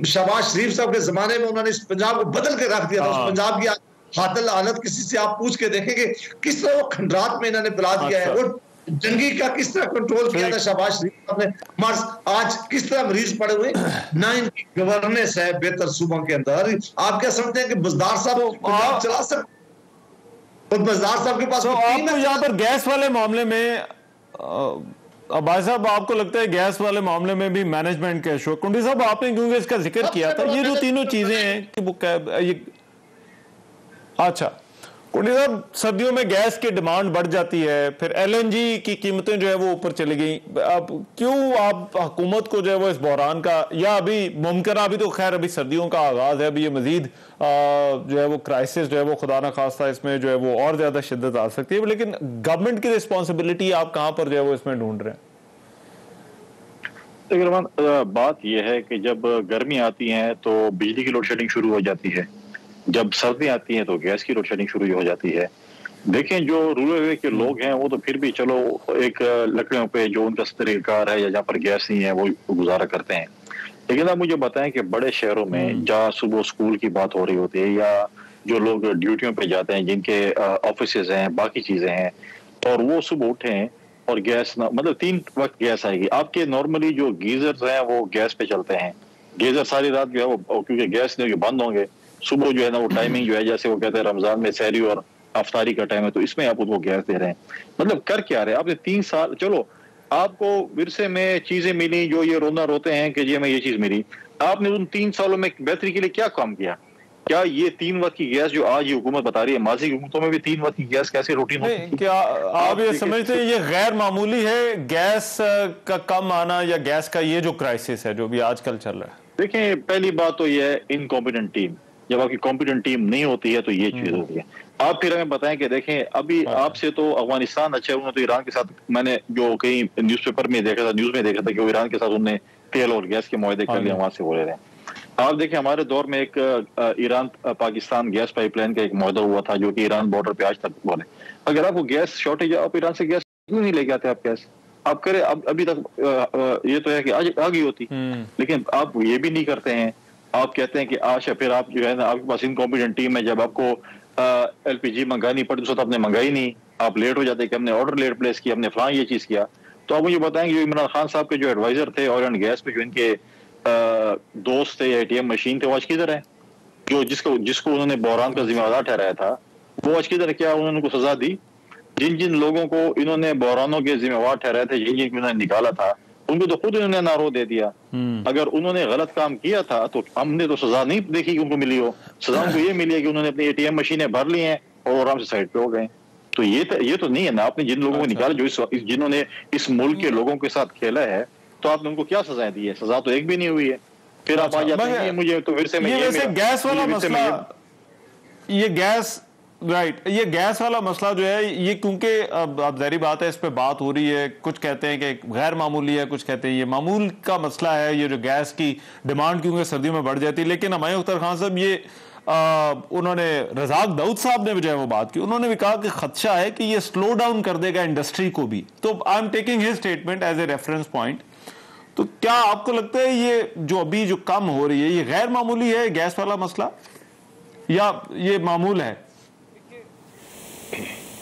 शहबाज शरीफ साहब के जमाने में उन्होंने इस पंजाब को बदल के रख दिया था, उस पंजाब की हालत किसी से आप पूछ के देखेंगे किस तरह वो खंडरात में इन्होंने पिला दिया है। वो जंगी का किस तरह कंट्रोल किया था शहबाज शरीफ साहब ने, मर्ज आज किस तरह मरीज पड़े हुए, ना इनकी गवर्नेंस है बेहतर सूबों के अंदर। आप क्या समझते हैं कि बजदार साहब चला सकते, और बजदार साहब के पास आपको यहाँ पर गैस वाले मामले में भाई साहब, आपको लगता है गैस वाले मामले में भी मैनेजमेंट का इशू? कुंडी साहब, आपने क्योंकि इसका जिक्र किया था, ये जो तीनों चीजें हैं कि वो अच्छा कुंडी साहब, सर्दियों में गैस की डिमांड बढ़ जाती है, फिर एलएनजी की कीमतें जो है वो ऊपर चली गई। अब क्यों आप हुकूमत को जो है वो इस बहरान का, या अभी मुमकिन, अभी तो खैर अभी सर्दियों का आगाज है, अभी ये मजीद जो है वो क्राइसिस जो है वो खुदा न खास्ता इसमें जो है वो और ज्यादा शिद्दत आ सकती है, लेकिन गवर्नमेंट की रिस्पॉन्सिबिलिटी आप कहां पर जो है वो इसमें ढूंढ रहे हैं? देखिए, बात यह है कि जब गर्मी आती है तो बिजली की लोड शेडिंग शुरू हो जाती है, जब सर्दी आती है तो गैस की लोड शेडिंग शुरू हो जाती है। देखें, जो रूरल एरिया के लोग हैं वो तो फिर भी चलो एक लकड़ियों पे जो उनका तरीकाकार है या जहाँ पर गैस नहीं है वो गुजारा करते हैं। लेकिन आप मुझे बताएं कि बड़े शहरों में जहाँ सुबह स्कूल की बात हो रही होती है या जो लोग ड्यूटियों पे जाते हैं, जिनके ऑफिसेज हैं, बाकी चीजें हैं, और वो सुबह उठे और गैस ना, मतलब 3 वक्त गैस आएगी। आपके नॉर्मली जो गीजर्स हैं वो गैस पे चलते हैं, गीजर सारी रात जो है वो, क्योंकि गैस नहीं बंद होंगे, सुबह जो है ना वो टाइमिंग जो है, जैसे वो कहते हैं रमजान में सहरी और अफ्तारी का टाइम है, तो इसमें आप उनको गैस दे रहे हैं। मतलब कर क्या रहे हैं? आपने 3 साल, चलो आपको विरसे में चीजें मिली, जो ये रोना रोते हैं कि जी हमें ये चीज मिली, आपने उन 3 सालों में बेहतरी के लिए क्या काम किया? क्या ये 3 वक्त की गैस जो आज ये हुकूमत बता रही है, माजी की हुकूमतों में भी 3 वक्त की गैस कैसे रूटीन होती है? क्या आप ये समझते हैं ये गैर मामूली है, गैस का कम आना या गैस का ये जो क्राइसिस है जो भी आजकल चल रहा है? देखें, पहली बात तो ये है इनकॉम्पिटेंट टीम, जब आपकी कॉम्पिटेंट टीम नहीं होती है तो ये चीज होती है। आप फिर हमें बताएं कि देखें, अभी आपसे तो अफगानिस्तान अच्छा है, उन्होंने तो ईरान के साथ, मैंने जो कहीं न्यूज़पेपर में देखा था, न्यूज में देखा था कि वो ईरान के साथ उन्होंने तेल और गैस के मुआहदे कर लिया, वहां से बोले रहे हैं। आप देखें, हमारे दौर में एक ईरान पाकिस्तान गैस पाइपलाइन का एक मुआहदा हुआ था जो कि ईरान बॉर्डर पे आज तक बोले। अगर आपको गैस शॉर्टेज है, आप ईरान से गैस क्यों नहीं लेके आते? आप गैस आप करें, अभी तक ये तो है कि आज आ गई होती, लेकिन आप ये भी नहीं करते हैं। आप कहते हैं कि आशा, फिर आप जो है ना, आपके पास इनकॉम्पिटेंट टीम है, जब आपको एलपीजी मंगानी पड़ी तो आपने मंगाई नहीं, आप लेट हो जाते कि हमने ऑर्डर लेट प्लेस किया, हमने फलां ये चीज किया। तो आप मुझे बताएंगे जो इमरान खान साहब के जो एडवाइजर थे ऑयल एंड गैस पे, जो इनके दोस्त थे, एटीएम मशीन थे, वो आज किधर है? जो जिसको उन्होंने बहरान का जिम्मेदार ठहराया था, वो आज किधर है? क्या उन्होंने उनको सजा दी? जिन जिन लोगों को इन्होंने बहरानों के जिम्मेवार ठहराए थे, जिन जिन इन्होंने निकाला था, उनको तो खुद इन्होंने नारो दे दिया। अगर उन्होंने गलत काम किया था तो हमने तो सजा नहीं देखी कि उनको मिली हो। सजा उनको ये मिली है कि उन्होंने अपनी ATM मशीनें भर ली हैं और आराम से साइड पे हो गए। तो ये तो नहीं है ना। आपने जिन लोगों को निकाला, जो जिन्होंने इस मुल्क के लोगों के साथ खेला है, तो आपने उनको क्या सजाएं दी है? सजा तो एक भी नहीं हुई है। फिर आप आ जाते हैं मुझे तो फिर से मैं ये गैस वाला मसला, ये गैस राइट, ये गैस वाला मसला जो है, ये क्योंकि अब ज़ाहिर बात है इस पे बात हो रही है, कुछ कहते हैं कि गैर मामूली है, कुछ कहते हैं ये मामूल का मसला है, ये जो गैस की डिमांड क्योंकि सर्दियों में बढ़ जाती है। लेकिन हमारे अख्तर खान साहब ये उन्होंने रज़ाक दाऊद साहब ने जो है वो बात की, उन्होंने भी कहा कि खदशा है कि ये स्लो डाउन कर देगा इंडस्ट्री को भी। तो I am taking his statement as a reference point. तो क्या आपको लगता है ये जो अभी जो कम हो रही है, ये गैर मामूली है गैस वाला मसला, या ये मामूल है?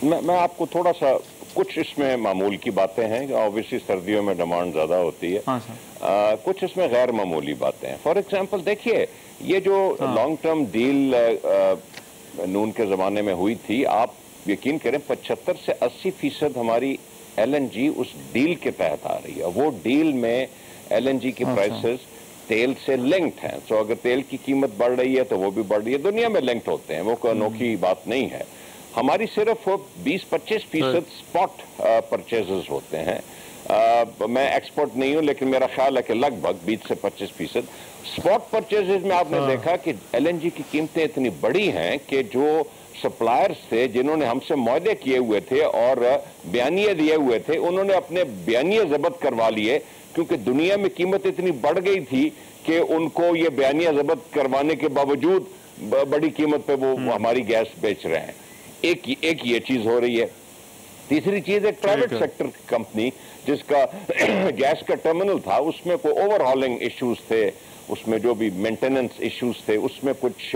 मैं आपको थोड़ा सा कुछ इसमें मामूल की बातें हैं, ऑब्वियसली सर्दियों में डिमांड ज़्यादा होती है। कुछ इसमें गैर मामूली बातें हैं। फॉर एग्जांपल देखिए, ये जो लॉन्ग टर्म डील नून के ज़माने में हुई थी, आप यकीन करें 75 से 80% हमारी LNG उस डील के तहत आ रही है। वो डील में LNG की प्राइसेस तेल से लिंक्ड हैं। तो अगर तेल की कीमत बढ़ रही है तो वो भी बढ़ रही है, दुनिया में लिंक्ड होते हैं, वो कोई अनोखी बात नहीं है। हमारी सिर्फ 20-25% स्पॉट परचेजेस होते हैं। मैं एक्सपर्ट नहीं हूं, लेकिन मेरा ख्याल है कि लगभग 20 से 25% स्पॉट परचेजेस में आपने देखा कि LNG की कीमतें इतनी बड़ी हैं कि जो सप्लायर्स थे, जिन्होंने हमसे मुआहदे किए हुए थे और बयानिए दिए हुए थे, उन्होंने अपने बयानिए जब्त करवा लिए, क्योंकि दुनिया में कीमत इतनी बढ़ गई थी कि उनको ये बयानिया जब्त करवाने के बावजूद बड़ी कीमत पे वो हमारी गैस बेच रहे हैं। एक ये चीज हो रही है। तीसरी चीज, एक प्राइवेट सेक्टर की कंपनी जिसका गैस का टर्मिनल था, उसमें कोई ओवरहॉलिंग इश्यूज थे, उसमें जो भी मेंटेनेंस इश्यूज थे, उसमें कुछ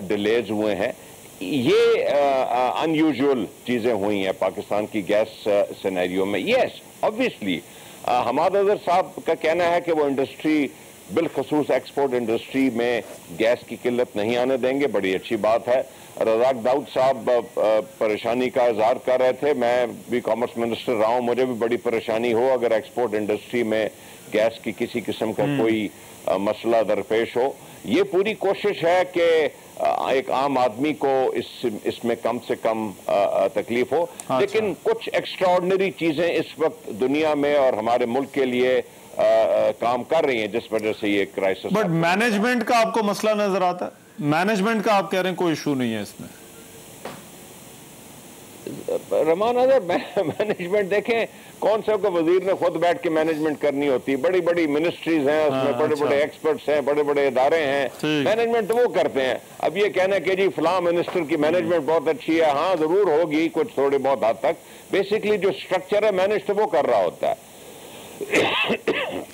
डिलेज हुए हैं। ये अनयूजुअल चीजें हुई हैं पाकिस्तान की गैस सिनेरियो में। यस, ऑब्वियसली हमाद अजहर साहब का कहना है कि वो इंडस्ट्री, बिलखसूस एक्सपोर्ट इंडस्ट्री में गैस की किल्लत नहीं आने देंगे, बड़ी अच्छी बात है। रज़ाक दाऊद साहब परेशानी का इजहार कर रहे थे, मैं भी कॉमर्स मिनिस्टर रहा हूं, मुझे भी बड़ी परेशानी हो अगर एक्सपोर्ट इंडस्ट्री में गैस की किसी किस्म का कोई मसला दरपेश हो। ये पूरी कोशिश है कि एक आम आदमी को इसमें कम से कम तकलीफ हो। लेकिन कुछ एक्स्ट्राऑर्डिनरी चीजें इस वक्त दुनिया में और हमारे मुल्क के लिए काम कर रही हैं, जिस वजह से ये क्राइसिस। बट मैनेजमेंट का आपको मसला नजर आता है? मैनेजमेंट का आप कह रहे हैं कोई इशू नहीं है इसमें? रमान अगर मैनेजमेंट देखें, कौन सा को वजीर ने खुद बैठ के मैनेजमेंट करनी होती है? बड़ी बड़ी मिनिस्ट्रीज हैं, उसमें बड़े बड़े एक्सपर्ट्स हैं, बड़े बड़े इदारे हैं, मैनेजमेंट वो करते हैं। अब ये कहना कि जी फलां मिनिस्टर की मैनेजमेंट बहुत अच्छी है, हाँ जरूर होगी कुछ थोड़ी बहुत हद तक, बेसिकली जो स्ट्रक्चर है मैनेज तो वो कर रहा होता है।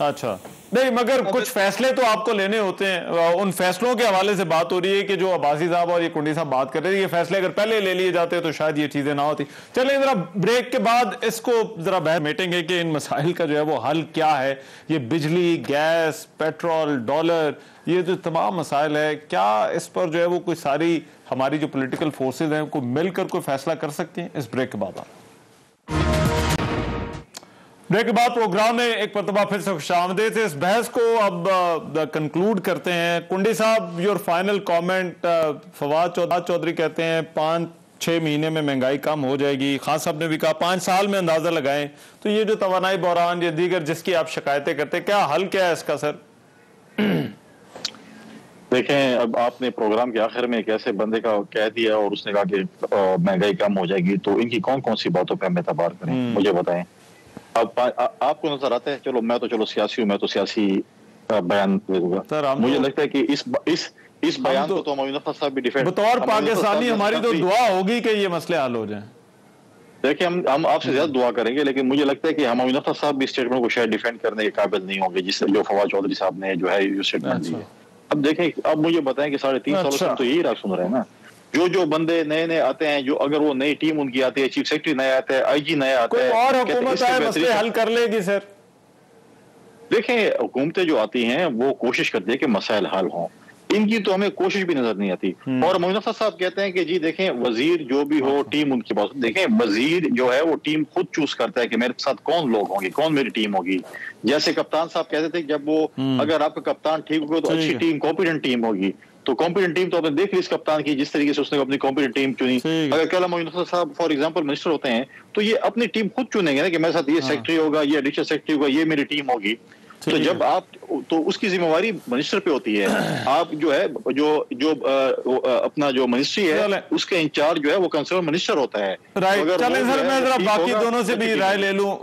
अच्छा, नहीं मगर कुछ फैसले तो आपको लेने होते हैं। उन फैसलों के हवाले से बात हो रही है कि जो अब्बासी साहब और ये कुंडी साहब बात कर रहे थे, ये फैसले अगर पहले ले लिए जाते तो शायद ये चीजें ना होती। चलिए जरा ब्रेक के बाद इसको जरा बहस मेटेंगे कि इन मसाइल का जो है वो हल क्या है। ये बिजली, गैस, पेट्रोल, डॉलर, ये जो तमाम मसाइल है, क्या इस पर जो है वो कोई सारी हमारी जो पोलिटिकल फोर्सेज हैं को मिलकर कोई फैसला कर सकती हैं? इस ब्रेक के बाद ब्रेक के बाद प्रोग्राम में एक मरतबा फिर से खुशामदीद है। इस बहस को अब कंक्लूड करते हैं। Kundi sahab, your final comment. Fawad Chaudhry कहते हैं 5-6 महीने में महंगाई कम हो जाएगी। खान साहब ने भी कहा 5 साल में अंदाजा लगाएं। तो ये जो तवानाई बहरान या दीगर जिसकी आप शिकायतें करते हैं, क्या हल क्या है इसका सर? देखें, अब आपने प्रोग्राम के आखिर में एक ऐसे बंदे का कह दिया और उसने कहा कि महंगाई कम हो जाएगी, तो इनकी कौन कौन सी बातों पर हम एतबार करें? मुझे बताएं। अब आपको नजर आता है, चलो मैं सियासी हूं, मैं तो सियासी बयान दे दूंगा। मुझे लगता है कि इस बयान को तो मौलाना नफ़ा साहब भी डिफेंड, बतौर पाकिस्तानी हमारी तो दुआ होगी कि ये मसले हल हो जाएं। देखिए, हम आपसे ज्यादा दुआ करेंगे, लेकिन मुझे लगता है कि मौलाना नफ़ा साहब भी स्टेटमेंट को शायद डिफेंड करने के काबिल नहीं होंगे, जिससे जो फवाद चौधरी साहब ने जो है स्टेटमेंट दी है। अब देखें, अब मुझे बताएं कि 3.5 सालों से तो यही राग सुन रहे हैं ना। जो बंदे नए आते हैं, जो अगर वो नई टीम उनकी आती है, चीफ सेक्रेटरी नया आता है, IG नया आता है, और हुकूमत आए मसले हल कर लेगी सर। देखें, हुकूमतें जो आती हैं वो कोशिश करती है कि मसाइल हल हों, इनकी तो हमें कोशिश भी नजर नहीं आती। और मोइन अख्तर साहब कहते हैं कि जी देखें वजीर जो भी हो टीम उनके पास, देखें वजीर जो है वो टीम खुद चूज करता है कि मेरे साथ कौन लोग होंगे, कौन मेरी टीम होगी। जैसे कप्तान साहब कहते थे जब वो अगर आपका कप्तान ठीक होगा तो अच्छी टीम, कॉम्पिटेंट टीम होगी। तो कॉम्पिटेंट टीम तो आपने देख ली इस कप्तान की, जिस तरीके से उसने अपनी कॉम्पिटेंट टीम चुनी। अगर कल मोइन अख्तर साहब फॉर एग्जांपल मिनिस्टर होते हैं तो ये अपनी टीम खुद चुनेंगे ना कि मेरे साथ ये सेक्रेटरी होगा, ये एडिशनल सेक्रेटरी होगा, ये मेरी टीम होगी। तो जब आप, तो उसकी जिम्मेवारी मिनिस्टर पे होती है। आप जो है जो अपना जो मिनिस्ट्री है उसके इंचार्ज जो है वो कंसर्न मिनिस्टर होता है। राइट, चलें सर मैं जरा बाकी दोनों से भी राय ले लूं।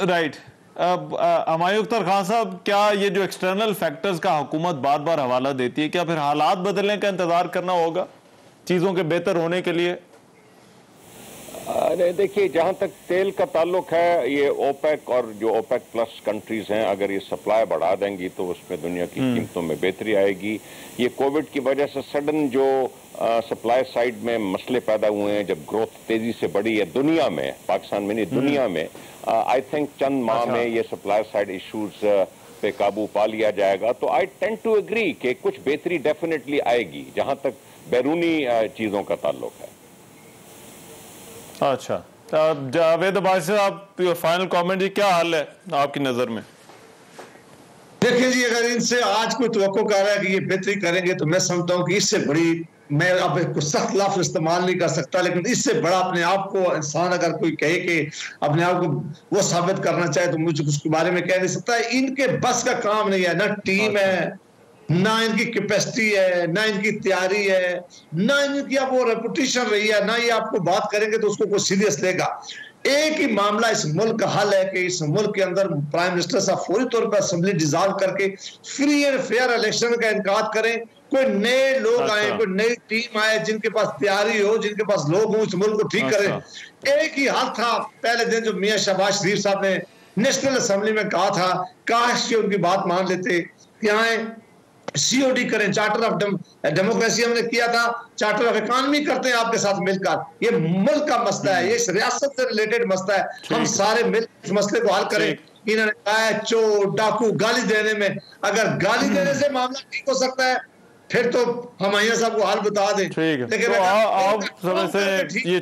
राइट, अब हमायूं अख्तर खान साहब, क्या ये जो एक्सटर्नल फैक्टर्स का हुकूमत बार बार हवाला देती है, क्या फिर हालात बदलने का इंतजार करना होगा चीजों के बेहतर होने के लिए? अरे देखिए, जहां तक तेल का ताल्लुक है, ये ओपेक और जो ओपेक प्लस कंट्रीज हैं, अगर ये सप्लाई बढ़ा देंगी तो उसमें दुनिया की कीमतों में बेहतरी आएगी। ये कोविड की वजह से सडन जो सप्लाई साइड में मसले पैदा हुए हैं, जब ग्रोथ तेजी से बढ़ी है दुनिया में, पाकिस्तान में नहीं दुनिया में, आई थिंक चंद माह में ये सप्लाई साइड इश्यूज पे काबू पा लिया जाएगा। तो आई टेंड टू एग्री कि कुछ बेहतरी डेफिनेटली आएगी जहां तक बैरूनी चीजों का ताल्लुक है। अच्छा, जावेद अब्बासी साहब, फाइनल कमेंट जी, क्या हाल है आपकी नजर में? देखिए जी, अगर इनसे आज कोई तवक्को कर रहा है कि ये बेहतरी करेंगे तो मैं समझता हूँ कि इससे बड़ी, मैं अब कुछ सख्त लफ्ज़ इस्तेमाल नहीं कर सकता, लेकिन इससे बड़ा अपने आप को इंसान अगर कोई कहे कि अपने आप को वो साबित करना चाहे तो मुझे उसके बारे में कह नहीं सकता। इनके बस का काम नहीं है, ना टीम है, ना इनकी कैपेसिटी है, ना इनकी तैयारी है, ना इनकी अब वो रेपुटेशन रही है, ना ये आपको बात करेंगे तो उसको कोई सीरियस लेगा। एक ही मामला इस मुल्क का हल है कि इस मुल्क के अंदर प्राइम मिनिस्टर साहब फौरी तौर पर असेंबली डिसॉल्व करके फ्री एंड फेयर इलेक्शन का इनकाद करें, कोई नए लोग आए, कोई नई टीम आए जिनके पास तैयारी हो, जिनके पास लोग हो, इस मुल्क को ठीक करें। एक ही हाल था पहले दिन जो मियां शहबाज शरीफ साहब ने नेशनल असेंबली में कहा था, काश कि उनकी बात मान लेते कि आए सीओडी करें, चार्टर ऑफ डेमोक्रेसी हमने किया था, चार्टर ऑफ इकोनॉमी करते हैं आपके साथ मिलकर। ये मुल्क का मसला है, ये इस रियासत से रिलेटेड मसला है, हम सारे मिलकर इस मसले को हल करें। इन्होंने कहा चोर डाकू गाली देने में, अगर गाली देने से मामला ठीक हो सकता है फिर तो हम साहब को हाल बता दें, लेकिन आप समय से ये